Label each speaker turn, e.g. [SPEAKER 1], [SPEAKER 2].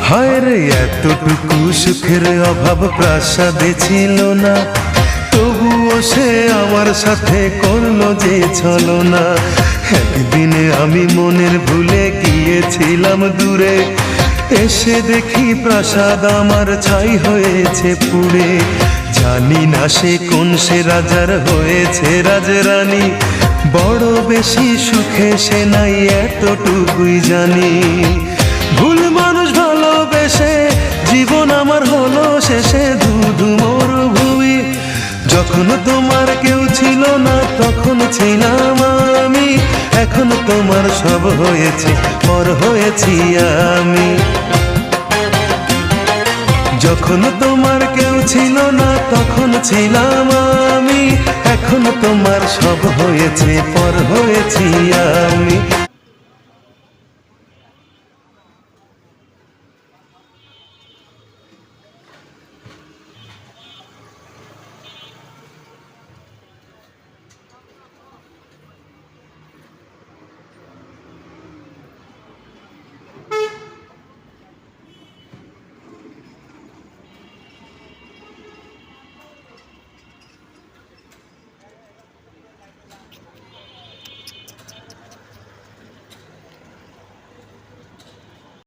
[SPEAKER 1] হায় রে এতটুকু সুখের অভাব প্রাসাদে ছিল না, তবুও সে আমার সাথে করলো যে ছলনা। একদিনে আমি মনের ভুলে গিয়েছিলাম দূরে, এসে দেখি প্রাসাদ আমার ছাই হয়েছে পুড়ে। জানি না সে কোন সে রাজার হয়েছে রাজরানী, বড় বেশি সুখে সে নাই এতটুকুই জানি। ভুল মানুষ ভালোবেসে জীবন আমার হলো শেষে ধুধু মরুভূমি। যখন তোমার কেউ ছিল না তখন ছিলাম আমি, এখন তোমার সব হয়েছে পর হয়েছি আমি। যখন তোমার কেউ ছিল না তখন ছিলাম আমি, এখন তোমার সব হয়েছে পর হয়েছি আমি।